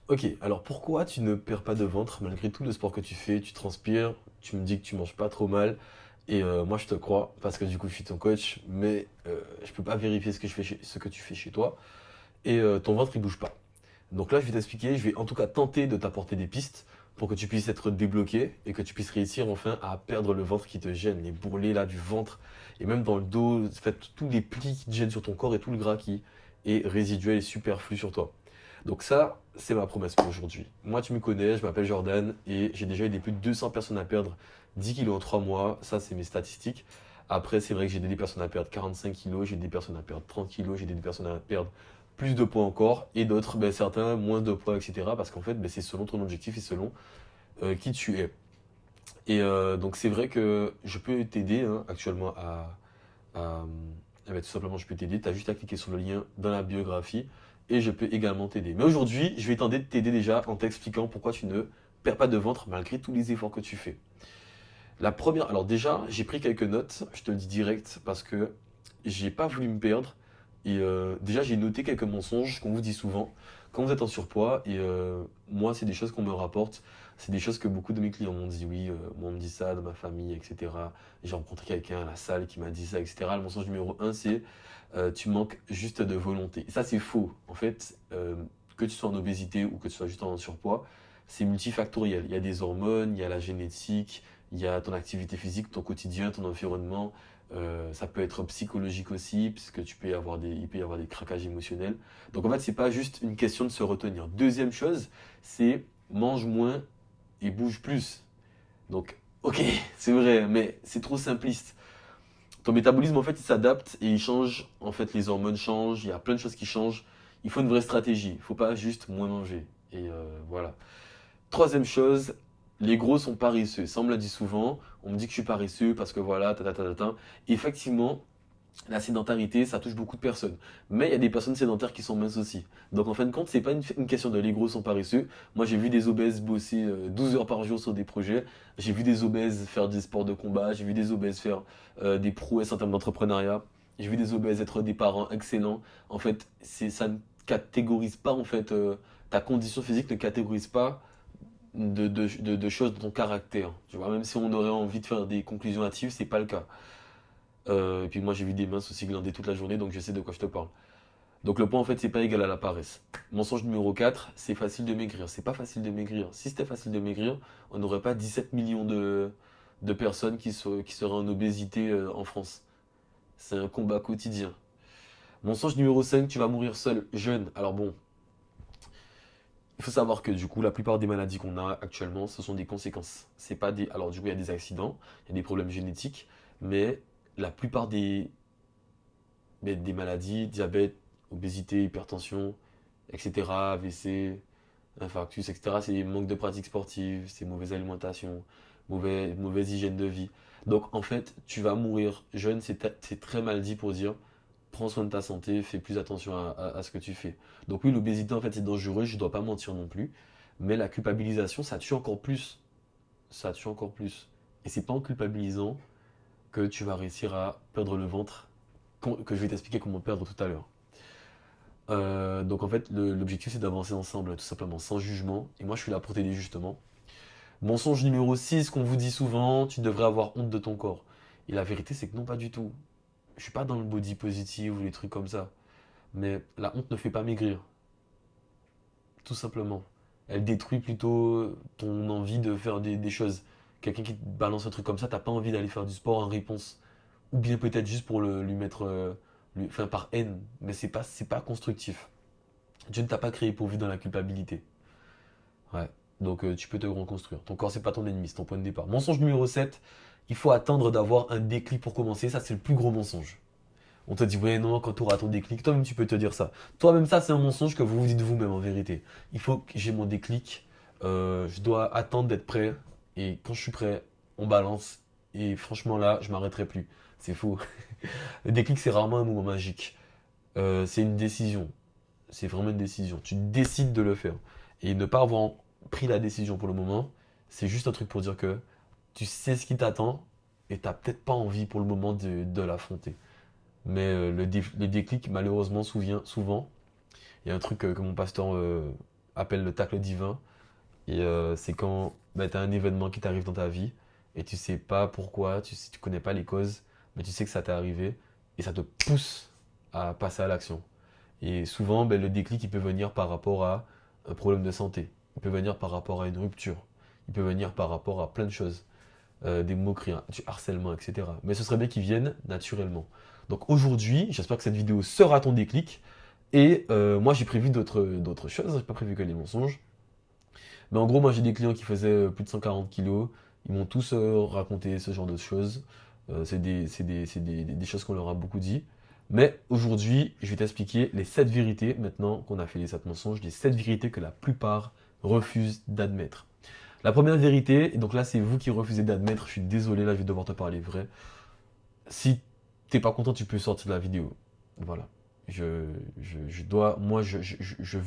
Ok, alors pourquoi tu ne perds pas de ventre malgré tout le sport que tu fais, tu transpires, tu me dis que tu manges pas trop mal, et moi je te crois parce que du coup je suis ton coach, mais je peux pas vérifier ce que tu fais chez toi, et ton ventre il bouge pas. Donc là je vais t'expliquer, je vais en tout cas tenter de t'apporter des pistes pour que tu puisses être débloqué et que tu puisses réussir enfin à perdre le ventre qui te gêne, les bourrelets là du ventre, et même dans le dos, en fait, tous les plis qui te gênent sur ton corps et tout le gras qui est résiduel et superflu sur toi. Donc ça, c'est ma promesse pour aujourd'hui. Moi, tu me connais, je m'appelle Jordan et j'ai déjà aidé plus de 200 personnes à perdre 10 kilos en 3 mois. Ça, c'est mes statistiques. Après, c'est vrai que j'ai aidé des personnes à perdre 45 kilos, j'ai aidé des personnes à perdre 30 kilos, j'ai aidé des personnes à perdre plus de poids encore et d'autres, ben, certains, moins de poids, etc. Parce qu'en fait, ben, c'est selon ton objectif et selon qui tu es. Et donc, c'est vrai que je peux t'aider hein, actuellement à, ben, tout simplement, je peux t'aider. Tu as juste à cliquer sur le lien dans la biographie et je peux également t'aider. Mais aujourd'hui, je vais tenter de t'aider déjà en t'expliquant pourquoi tu ne perds pas de ventre malgré tous les efforts que tu fais. La première, alors déjà, j'ai pris quelques notes, je te le dis direct, parce que j'ai pas voulu me perdre. Et déjà, j'ai noté quelques mensonges qu'on vous dit souvent quand vous êtes en surpoids. Et moi, c'est des choses qu'on me rapporte. C'est des choses que beaucoup de mes clients m'ont dit. Oui, moi, on me dit ça, de ma famille, etc. J'ai rencontré quelqu'un à la salle qui m'a dit ça, etc. Le mensonge numéro un, c'est tu manques juste de volonté. Et ça, c'est faux. En fait, que tu sois en obésité ou que tu sois juste en surpoids, c'est multifactoriel. Il y a des hormones, il y a la génétique, il y a ton activité physique, ton quotidien, ton environnement. Ça peut être psychologique aussi, puisque il peut y avoir des craquages émotionnels. Donc en fait, c'est pas juste une question de se retenir. Deuxième chose, c'est mange moins et bouge plus. Donc, ok, c'est vrai, mais c'est trop simpliste. Ton métabolisme, en fait, il s'adapte et il change. En fait, les hormones changent, il y a plein de choses qui changent. Il faut une vraie stratégie. Il faut pas juste moins manger. Et voilà. Troisième chose, les gros sont paresseux. Ça, on me l'a dit souvent. On me dit que je suis paresseux parce que voilà, ta ta ta ta ta. Effectivement, la sédentarité, ça touche beaucoup de personnes. Mais il y a des personnes sédentaires qui sont minces aussi. Donc en fin de compte, c'est pas une question de les gros sont paresseux. Moi, j'ai vu des obèses bosser 12 heures par jour sur des projets. J'ai vu des obèses faire des sports de combat. J'ai vu des obèses faire des prouesses en termes d'entrepreneuriat. J'ai vu des obèses être des parents excellents. En fait, ça ne catégorise pas, en fait, ta condition physique ne catégorise pas de choses de ton caractère. Tu vois, même si on aurait envie de faire des conclusions hâtives, c'est pas le cas. Et puis moi j'ai vu des minces aussi glander toute la journée, donc je sais de quoi je te parle. Donc le poids en fait c'est pas égal à la paresse. Mensonge numéro 4, c'est facile de maigrir. C'est pas facile de maigrir. Si c'était facile de maigrir, on n'aurait pas 17 millions de personnes qui seraient en obésité en France. C'est un combat quotidien. Mensonge numéro 5, tu vas mourir seul, jeune. Alors bon, il faut savoir que du coup la plupart des maladies qu'on a actuellement, ce sont des conséquences. C'est pas des... Alors du coup il y a des accidents, il y a des problèmes génétiques, mais la plupart des maladies, diabète, obésité, hypertension, etc., AVC, infarctus, etc., c'est manque de pratique sportive, c'est mauvaise alimentation, mauvaise hygiène de vie. Donc en fait, tu vas mourir jeune, c'est très mal dit pour dire prends soin de ta santé, fais plus attention à ce que tu fais. Donc oui, l'obésité en fait c'est dangereux, je ne dois pas mentir non plus, mais la culpabilisation ça tue encore plus. Ça tue encore plus. Et c'est pas en culpabilisant que tu vas réussir à perdre le ventre, que je vais t'expliquer comment perdre tout à l'heure. Donc en fait, l'objectif c'est d'avancer ensemble, tout simplement, sans jugement. Et moi je suis là pour t'aider justement. Mensonge numéro 6 qu'on vous dit souvent, tu devrais avoir honte de ton corps. Et la vérité c'est que non, pas du tout. Je suis pas dans le body positive ou les trucs comme ça. Mais la honte ne fait pas maigrir, tout simplement. Elle détruit plutôt ton envie de faire des choses. Quelqu'un qui te balance un truc comme ça, t'as pas envie d'aller faire du sport en réponse. Ou bien peut-être juste pour lui mettre, enfin par haine. Mais c'est pas constructif. Dieu ne t'a pas créé pour vivre dans la culpabilité. Ouais. Donc tu peux te reconstruire. Ton corps, c'est pas ton ennemi, c'est ton point de départ. Mensonge numéro 7, il faut attendre d'avoir un déclic pour commencer. Ça, c'est le plus gros mensonge. On te dit, ouais, non, quand tu auras ton déclic, toi-même, tu peux te dire ça. Toi-même, ça, c'est un mensonge que vous vous dites vous-même en vérité. Il faut que j'ai mon déclic, je dois attendre d'être prêt, et quand je suis prêt, on balance, et franchement, là, je m'arrêterai plus. C'est faux. Le déclic, c'est rarement un moment magique. C'est une décision. C'est vraiment une décision. Tu décides de le faire. Et ne pas avoir pris la décision pour le moment, c'est juste un truc pour dire que tu sais ce qui t'attend et t'as peut-être pas envie pour le moment de l'affronter. Mais le déclic, malheureusement, souvent, il y a un truc que mon pasteur appelle le tacle divin. Et c'est quand bah, tu as un événement qui t'arrive dans ta vie et tu sais pas pourquoi, tu connais pas les causes, mais tu sais que ça t'est arrivé et ça te pousse à passer à l'action. Et souvent, ben, le déclic, il peut venir par rapport à un problème de santé. Il peut venir par rapport à une rupture. Il peut venir par rapport à plein de choses. Des moqueries, hein, du harcèlement, etc. Mais ce serait bien qu'ils viennent naturellement. Donc aujourd'hui, j'espère que cette vidéo sera ton déclic. Et moi, j'ai prévu d'autres choses. J'ai pas prévu que les mensonges. Mais en gros, moi, j'ai des clients qui faisaient plus de 140 kilos. Ils m'ont tous raconté ce genre de choses. C'est des choses qu'on leur a beaucoup dit. Mais aujourd'hui, je vais t'expliquer les 7 vérités, maintenant qu'on a fait les 7 mensonges, les 7 vérités que la plupart refusent d'admettre. La première vérité, et donc là, c'est vous qui refusez d'admettre, je suis désolé, là, je vais devoir te parler vrai. Si t'es pas content, tu peux sortir de la vidéo. Voilà. Je veux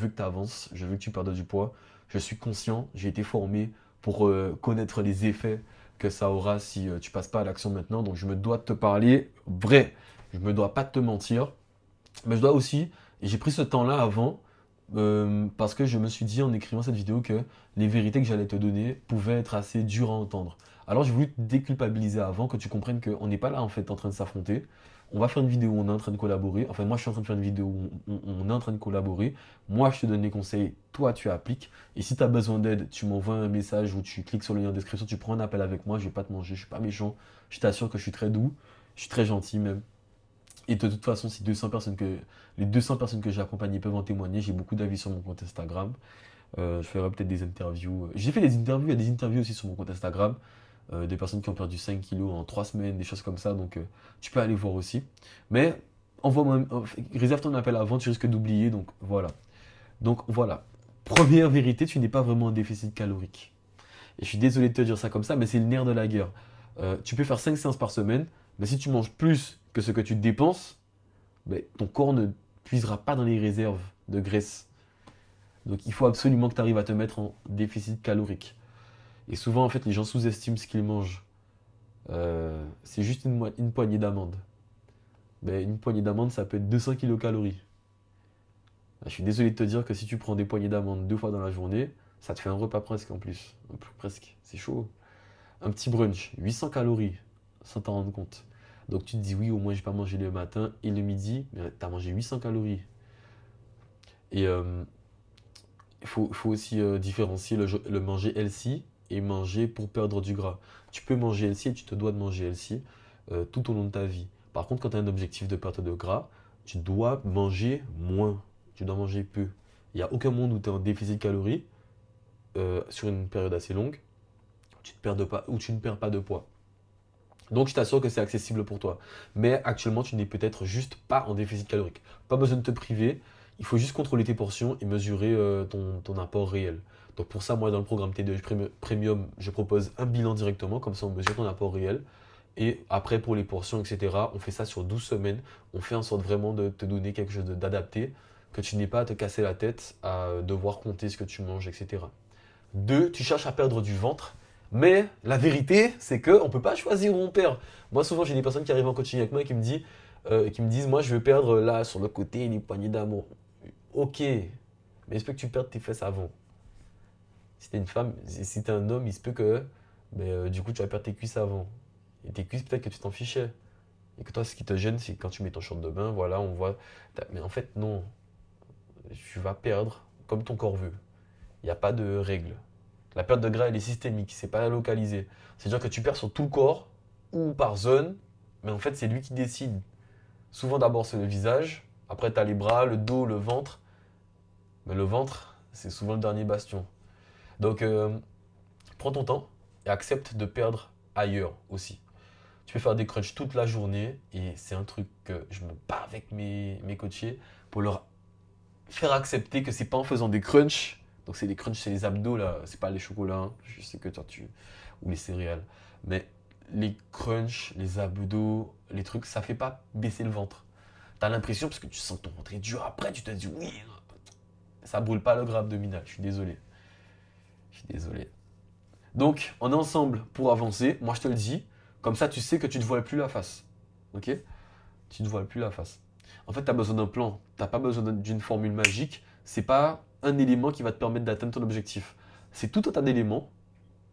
que tu avances, je veux que tu perdes du poids. Je suis conscient, j'ai été formé pour connaître les effets que ça aura si tu passes pas à l'action maintenant. Donc je me dois de te parler vrai. Je me dois pas de te mentir. Mais je dois aussi, et j'ai pris ce temps-là avant, parce que je me suis dit en écrivant cette vidéo que les vérités que j'allais te donner pouvaient être assez dures à entendre. Alors j'ai voulu te déculpabiliser avant, que tu comprennes qu'on n'est pas là en fait en train de s'affronter. On va faire une vidéo où on est en train de collaborer. Enfin, moi je suis en train de faire une vidéo où on est en train de collaborer. Moi je te donne les conseils, toi tu appliques. Et si tu as besoin d'aide, tu m'envoies un message ou tu cliques sur le lien en description, tu prends un appel avec moi, je vais pas te manger, je suis pas méchant. Je t'assure que je suis très doux, je suis très gentil même. Et de toute façon, si les 200 personnes que j'ai accompagnées peuvent en témoigner, j'ai beaucoup d'avis sur mon compte Instagram. Je ferai peut-être des interviews. J'ai fait des interviews, il y a des interviews aussi sur mon compte Instagram. Des personnes qui ont perdu 5 kilos en 3 semaines, des choses comme ça. Donc tu peux aller voir aussi. Mais réserve ton appel avant, tu risques d'oublier. Donc voilà. Donc voilà. Première vérité, tu n'es pas vraiment en déficit calorique. Et je suis désolé de te dire ça comme ça, mais c'est le nerf de la guerre. Tu peux faire 5 séances par semaine, mais si tu manges plus que ce que tu dépenses, ben, ton corps ne puisera pas dans les réserves de graisse. Donc il faut absolument que tu arrives à te mettre en déficit calorique. Et souvent, en fait, les gens sous-estiment ce qu'ils mangent. C'est juste une poignée d'amandes. Ben, une poignée d'amandes, ça peut être 200 kilocalories. Je suis désolé de te dire que si tu prends des poignées d'amandes 2 fois dans la journée, ça te fait un repas presque en plus. Presque, c'est chaud. Un petit brunch, 800 calories, sans t'en rendre compte. Donc tu te dis oui, au moins je vais pas manger le matin et le midi, mais tu as mangé 800 calories. Et il faut aussi différencier le manger healthy et manger pour perdre du gras. Tu peux manger healthy et tu te dois de manger healthy tout au long de ta vie. Par contre, quand tu as un objectif de perte de gras, tu dois manger moins. Tu dois manger peu. Il n'y a aucun monde où tu es en déficit calorique sur une période assez longue où tu ne perds pas de poids. Donc je t'assure que c'est accessible pour toi. Mais actuellement, tu n'es peut-être juste pas en déficit calorique. Pas besoin de te priver, il faut juste contrôler tes portions et mesurer ton apport réel. Donc pour ça, moi dans le programme T2 Premium, je propose un bilan directement, comme ça on mesure ton apport réel. Et après pour les portions, etc., on fait ça sur 12 semaines. On fait en sorte vraiment de te donner quelque chose d'adapté, que tu n'aies pas à te casser la tête, à devoir compter ce que tu manges, etc. 2, tu cherches à perdre du ventre. Mais la vérité, c'est qu'on ne peut pas choisir où on perd. Moi, souvent, j'ai des personnes qui arrivent en coaching avec moi et qui me disent, moi, je veux perdre là, sur le côté, une poignée d'amour. Ok, mais il se peut que tu perdes tes fesses avant. Si t'es une femme, si t'es un homme, il se peut que, du coup, tu vas perdre tes cuisses avant. Et tes cuisses, peut-être que tu t'en fichais. Et que toi, ce qui te gêne, c'est quand tu mets ton short de bain, voilà, on voit. Mais en fait, non. Tu vas perdre comme ton corps veut. Il n'y a pas de règle. La perte de gras, elle est systémique, c'est pas localisé. C'est-à-dire que tu perds sur tout le corps ou par zone, mais en fait, c'est lui qui décide. Souvent, d'abord, c'est le visage. Après, tu as les bras, le dos, le ventre. Mais le ventre, c'est souvent le dernier bastion. Donc, prends ton temps et accepte de perdre ailleurs aussi. Tu peux faire des crunchs toute la journée et c'est un truc que je me bats avec mes coachés pour leur faire accepter que c'est pas en faisant des crunchs. Donc c'est les crunchs, c'est les abdos là, c'est pas les chocolats, hein. Je sais que toi ou les céréales. Mais les crunchs, les abdos, les trucs, ça fait pas baisser le ventre. T'as l'impression, parce que tu sens que ton ventre est dur, après tu te dis oui, ça brûle pas le gras abdominal, je suis désolé. Je suis désolé. Donc, on est ensemble pour avancer, moi je te le dis, comme ça tu sais que tu ne te voiles plus la face. Ok? Tu ne te voiles plus la face. En fait, tu as besoin d'un plan, tu n'as pas besoin d'une formule magique. C'est pas un élément qui va te permettre d'atteindre ton objectif. C'est tout un tas d'éléments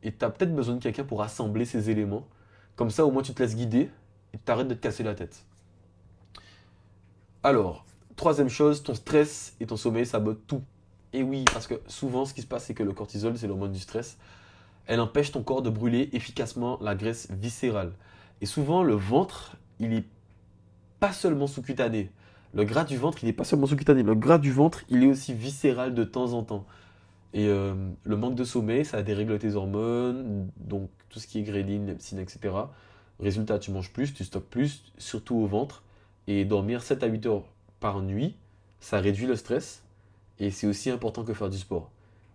et tu as peut-être besoin de quelqu'un pour assembler ces éléments. Comme ça, au moins, tu te laisses guider et t'arrêtes de te casser la tête. Alors, troisième chose, ton stress et ton sommeil sabotent tout. Et oui, parce que souvent, ce qui se passe, c'est que le cortisol, c'est l'hormone du stress. Elle empêche ton corps de brûler efficacement la graisse viscérale. Et souvent, le ventre, il n'est pas seulement sous-cutané. Le gras du ventre, il n'est pas seulement sous-cutané. Le gras du ventre, il est aussi viscéral de temps en temps. Et le manque de sommeil, ça dérègle tes hormones, donc tout ce qui est ghrelin, leptine, etc. Résultat, tu manges plus, tu stockes plus, surtout au ventre. Et dormir 7 à 8 heures par nuit, ça réduit le stress. Et c'est aussi important que faire du sport.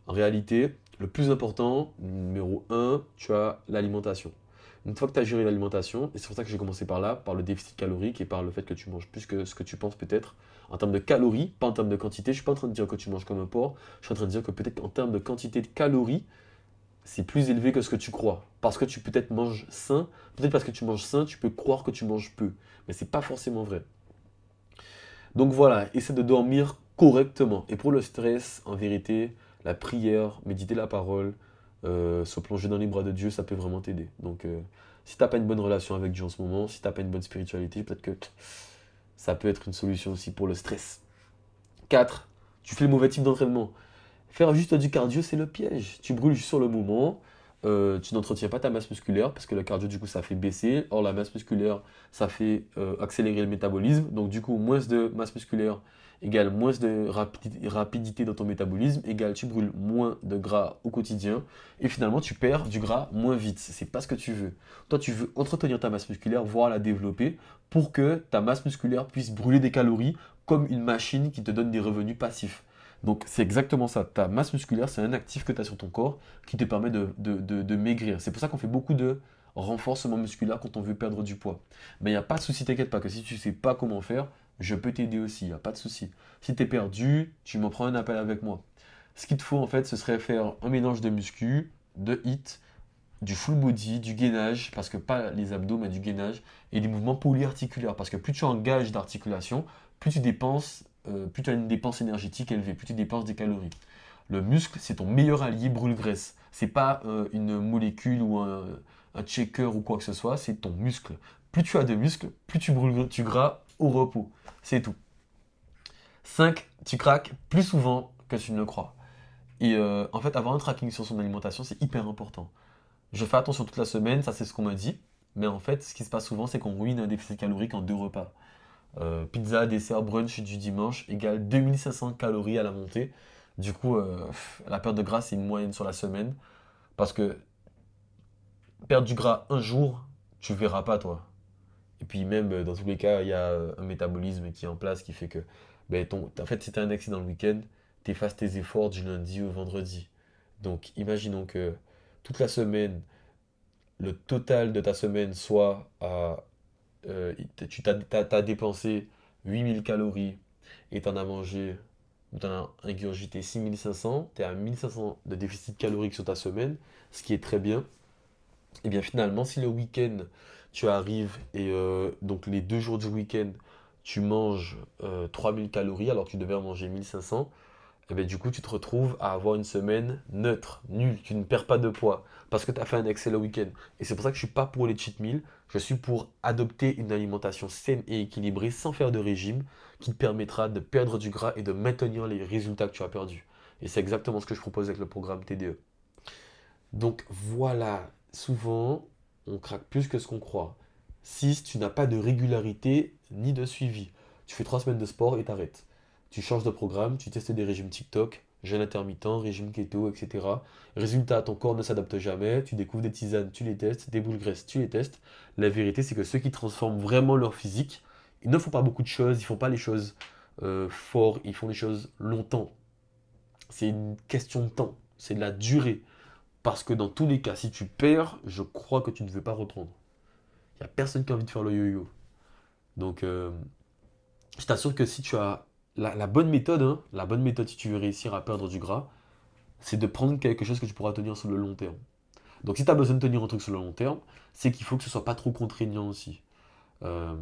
En réalité, le plus important, numéro un, tu as l'alimentation. Une fois que tu as géré l'alimentation, et c'est pour ça que j'ai commencé par là, par le déficit calorique et par le fait que tu manges plus que ce que tu penses peut-être, en termes de calories, pas en termes de quantité. Je suis pas en train de dire que tu manges comme un porc, je suis en train de dire que peut-être qu'en termes de quantité de calories, c'est plus élevé que ce que tu crois. Parce que tu peut-être manges sain, peut-être parce que tu manges sain, tu peux croire que tu manges peu. Mais c'est pas forcément vrai. Donc voilà, essaie de dormir correctement. Et pour le stress, en vérité, la prière, méditer la parole, se plonger dans les bras de Dieu, ça peut vraiment t'aider. Donc si t'as pas une bonne relation avec Dieu en ce moment, si t'as pas une bonne spiritualité, peut-être que ça peut être une solution aussi pour le stress. 4. Tu fais le mauvais type d'entraînement. Faire juste du cardio, c'est le piège. Tu brûles sur le moment, tu n'entretiens pas ta masse musculaire parce que le cardio, du coup, ça fait baisser. Or, la masse musculaire, ça fait accélérer le métabolisme. Donc, du coup, moins de masse musculaire égale moins de rapidité dans ton métabolisme, égale tu brûles moins de gras au quotidien. Et finalement, tu perds du gras moins vite. C'est pas ce que tu veux. Toi, tu veux entretenir ta masse musculaire, voire la développer pour que ta masse musculaire puisse brûler des calories comme une machine qui te donne des revenus passifs. Donc c'est exactement ça. Ta masse musculaire, c'est un actif que tu as sur ton corps qui te permet de maigrir. C'est pour ça qu'on fait beaucoup de renforcement musculaire quand on veut perdre du poids. Mais il n'y a pas de souci, t'inquiète pas, que si tu ne sais pas comment faire, je peux t'aider aussi, il n'y a pas de souci. Si tu es perdu, tu m'en prends un appel avec moi. Ce qu'il te faut en fait, ce serait faire un mélange de muscu, de HIIT, du full body, du gainage, parce que pas les abdos, mais du gainage, et des mouvements polyarticulaires, parce que plus tu engages d'articulation, plus tu dépenses, plus tu as une dépense énergétique élevée, plus tu dépenses des calories. Le muscle, c'est ton meilleur allié brûle-graisse. C'est pas une molécule ou un checker ou quoi que ce soit, c'est ton muscle. Plus tu as de muscles, plus tu brûles du gras au repos. C'est tout. 5. Tu craques plus souvent que tu ne le crois. Et en fait, avoir un tracking sur son alimentation, c'est hyper important. Je fais attention toute la semaine, ça c'est ce qu'on m'a dit. Mais en fait, ce qui se passe souvent, c'est qu'on ruine un déficit calorique en 2 repas. Pizza, dessert, brunch du dimanche égale 2500 calories à la montée. Du coup, la perte de gras, c'est une moyenne sur la semaine. Parce que perdre du gras un jour, tu verras pas, toi. Et puis même, dans tous les cas, il y a un métabolisme qui est en place qui fait que, ben, en fait, si tu as un accident le week-end, tu effaces tes efforts du lundi au vendredi. Donc, imaginons que toute la semaine, le total de ta semaine soit à... tu t'as dépensé 8000 calories et tu en as mangé, ou tu en as ingurgité 6500, tu es à 1500 de déficit calorique sur ta semaine, ce qui est très bien. Et bien finalement, si le week-end, tu arrives et donc les 2 jours du week-end, tu manges 3000 calories alors que tu devais en manger 1500, et bien, du coup, tu te retrouves à avoir une semaine neutre, nulle. Tu ne perds pas de poids parce que tu as fait un excellent week-end. Et c'est pour ça que je ne suis pas pour les cheat meals. Je suis pour adopter une alimentation saine et équilibrée sans faire de régime qui te permettra de perdre du gras et de maintenir les résultats que tu as perdus. Et c'est exactement ce que je propose avec le programme TDE. Donc voilà, souvent, on craque plus que ce qu'on croit. 6. Tu n'as pas de régularité ni de suivi. Tu fais 3 semaines de sport et t'arrêtes. Tu changes de programme, tu testes des régimes TikTok, jeûne intermittent, régime keto, etc. Résultat, ton corps ne s'adapte jamais, tu découvres des tisanes, tu les testes, des boules graisses, tu les testes. La vérité, c'est que ceux qui transforment vraiment leur physique, ils ne font pas beaucoup de choses, ils font pas les choses fort, ils font les choses longtemps. C'est une question de temps, c'est de la durée. Parce que dans tous les cas, si tu perds, je crois que tu ne veux pas reprendre. Il n'y a personne qui a envie de faire le yo-yo. Donc, je t'assure que si tu as la bonne méthode, hein, la bonne méthode si tu veux réussir à perdre du gras, c'est de prendre quelque chose que tu pourras tenir sur le long terme. Donc, si tu as besoin de tenir un truc sur le long terme, c'est qu'il faut que ce soit pas trop contraignant aussi. Euh,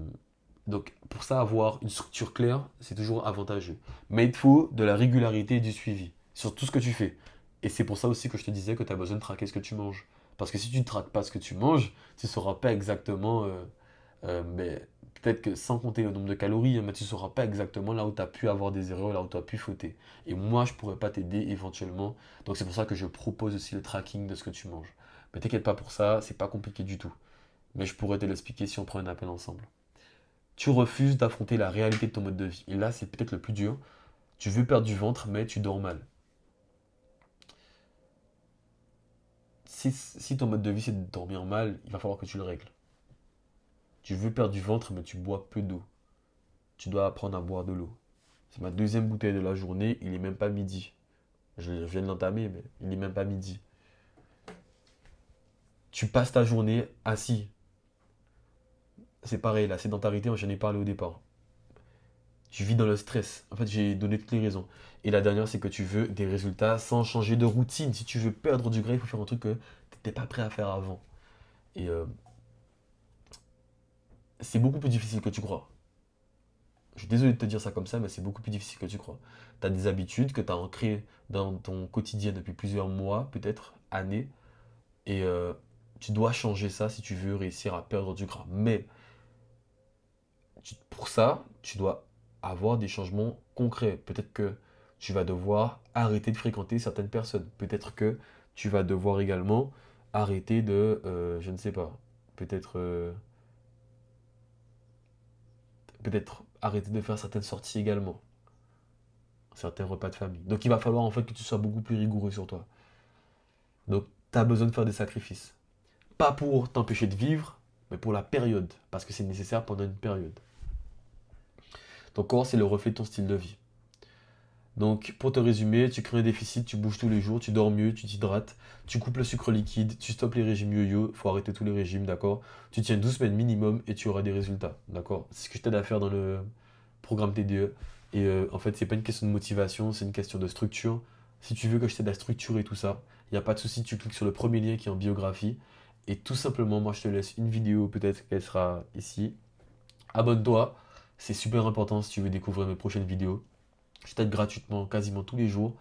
donc, pour ça, avoir une structure claire, c'est toujours avantageux. Mais il te faut de la régularité et du suivi. sur tout ce que tu fais. Et c'est pour ça aussi que je te disais que tu as besoin de traquer ce que tu manges. Parce que si tu ne traques pas ce que tu manges, tu ne sauras pas exactement, mais peut-être que sans compter le nombre de calories, hein, mais tu ne sauras pas exactement là où tu as pu avoir des erreurs, là où tu as pu fauter. Et moi, je ne pourrais pas t'aider éventuellement. Donc c'est pour ça que je propose aussi le tracking de ce que tu manges. Mais t'inquiète pas pour ça, c'est pas compliqué du tout. Mais je pourrais te l'expliquer si on prend un appel ensemble. Tu refuses d'affronter la réalité de ton mode de vie. Et là, c'est peut-être le plus dur. Tu veux perdre du ventre, mais tu dors mal. Si ton mode de vie c'est de dormir mal, il va falloir que tu le règles. Tu veux perdre du ventre, mais tu bois peu d'eau. Tu dois apprendre à boire de l'eau. C'est ma deuxième bouteille de la journée, il n'est même pas midi. Je viens de l'entamer, mais il n'est même pas midi. Tu passes ta journée assis. C'est pareil, la sédentarité, j'en ai parlé au départ. Tu vis dans le stress. En fait, j'ai donné toutes les raisons. Et la dernière, c'est que tu veux des résultats sans changer de routine. Si tu veux perdre du gras, il faut faire un truc que tu n'étais pas prêt à faire avant. Et c'est beaucoup plus difficile que tu crois. Je suis désolé de te dire ça comme ça, mais c'est beaucoup plus difficile que tu crois. Tu as des habitudes que tu as ancrées dans ton quotidien depuis plusieurs mois, peut-être années, et tu dois changer ça si tu veux réussir à perdre du gras. Mais pour ça, tu dois avoir des changements concrets. Peut-être que tu vas devoir arrêter de fréquenter certaines personnes. Peut-être que tu vas devoir également arrêter de, je ne sais pas, peut-être peut-être arrêter de faire certaines sorties également, certains repas de famille. Donc il va falloir en fait que tu sois beaucoup plus rigoureux sur toi. Donc tu as besoin de faire des sacrifices. Pas pour t'empêcher de vivre, mais pour la période, parce que c'est nécessaire pendant une période. Ton corps, c'est le reflet de ton style de vie. Donc, pour te résumer, tu crées un déficit, tu bouges tous les jours, tu dors mieux, tu t'hydrates, tu coupes le sucre liquide, tu stoppes les régimes yo-yo, faut arrêter tous les régimes, d'accord? Tu tiens 12 semaines minimum et tu auras des résultats, d'accord? C'est ce que je t'aide à faire dans le programme TDE. Et en fait, c'est pas une question de motivation, c'est une question de structure. Si tu veux que je t'aide à structurer tout ça, il n'y a pas de souci, tu cliques sur le premier lien qui est en biographie. Et tout simplement, moi, je te laisse une vidéo, peut-être qu'elle sera ici. Abonne-toi, c'est super important si tu veux découvrir mes prochaines vidéos. Je t'aide gratuitement quasiment tous les jours.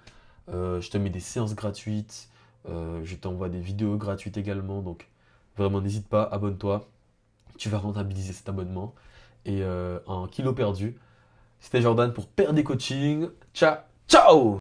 Je te mets des séances gratuites. Je t'envoie des vidéos gratuites également. Donc vraiment, n'hésite pas, abonne-toi. Tu vas rentabiliser cet abonnement. Et en kilo perdu, c'était Jordan pour Perdre des Coaching. Ciao, ciao!